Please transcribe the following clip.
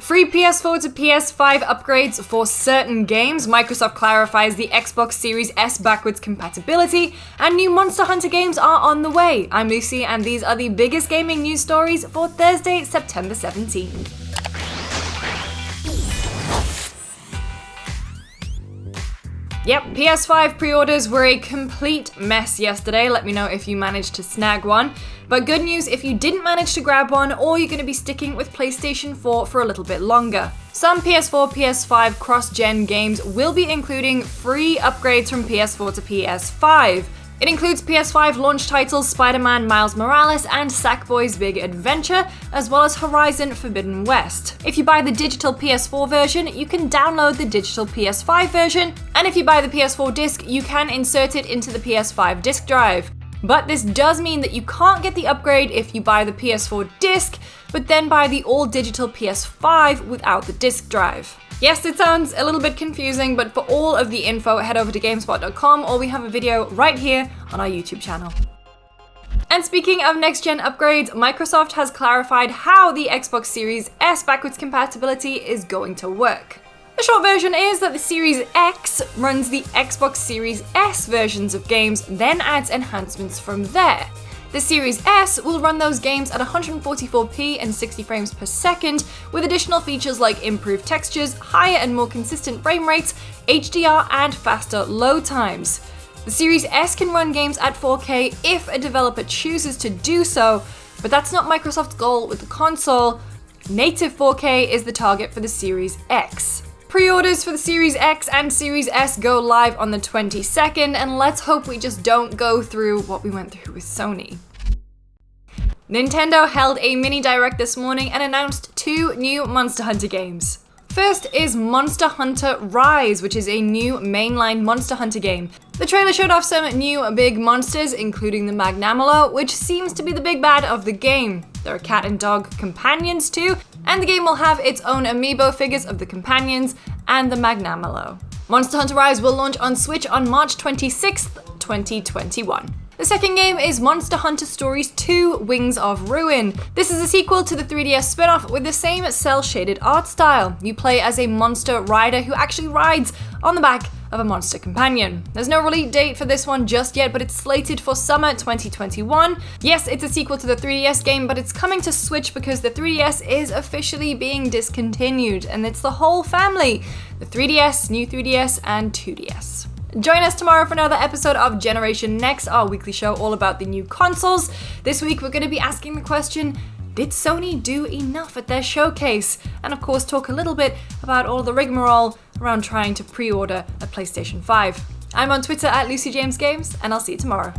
Free PS4 to PS5 upgrades for certain games, Microsoft clarifies the Xbox Series S backwards compatibility, and new Monster Hunter games are on the way. I'm Lucy, and these are the biggest gaming news stories for Thursday, September 17th. Yep, PS5 pre-orders were a complete mess yesterday. Let me know if you managed to snag one. But good news if you didn't manage to grab one, or you're going to be sticking with PlayStation 4 for a little bit longer. Some PS4, PS5 cross-gen games will be including free upgrades from PS4 to PS5. It includes PS5 launch titles Spider-Man Miles Morales and Sackboy's Big Adventure, as well as Horizon Forbidden West. If you buy the digital PS4 version, you can download the digital PS5 version, and if you buy the PS4 disc, you can insert it into the PS5 disc drive. But this does mean that you can't get the upgrade if you buy the PS4 disc, but then buy the all-digital PS5 without the disc drive. Yes, it sounds a little bit confusing, but for all of the info, head over to GameSpot.com, or we have a video right here on our YouTube channel. And speaking of next-gen upgrades, Microsoft has clarified how the Xbox Series S backwards compatibility is going to work. The short version is that the Series X runs the Xbox Series S versions of games, then adds enhancements from there. The Series S will run those games at 144p and 60 frames per second, with additional features like improved textures, higher and more consistent frame rates, HDR, and faster load times. The Series S can run games at 4K if a developer chooses to do so, but that's not Microsoft's goal with the console. Native 4K is the target for the Series X. Pre-orders for the Series X and Series S go live on the 22nd, and let's hope we just don't go through what we went through with Sony. Nintendo held a mini direct this morning and announced 2 new Monster Hunter games. First is Monster Hunter Rise, which is a new mainline Monster Hunter game. The trailer showed off some new big monsters, including the Magnamalo, which seems to be the big bad of the game. There are cat and dog companions too, and the game will have its own amiibo figures of the companions and the Magnamalo. Monster Hunter Rise will launch on Switch on March 26th, 2021. The second game is Monster Hunter Stories 2: Wings of Ruin. This is a sequel to the 3DS spin-off with the same cel-shaded art style. You play as a monster rider who actually rides on the back of a monster companion. There's no release date for this one just yet, but it's slated for summer 2021. Yes, it's a sequel to the 3DS game, but it's coming to Switch because the 3DS is officially being discontinued, and it's the whole family: the 3DS, new 3DS, and 2DS. Join us tomorrow for another episode of Generation Next, our weekly show all about the new consoles. This week we're going to be asking the question, did Sony do enough at their showcase? And of course talk a little bit about all the rigmarole around trying to pre-order a PlayStation 5. I'm on Twitter at LucyJamesGames, and I'll see you tomorrow.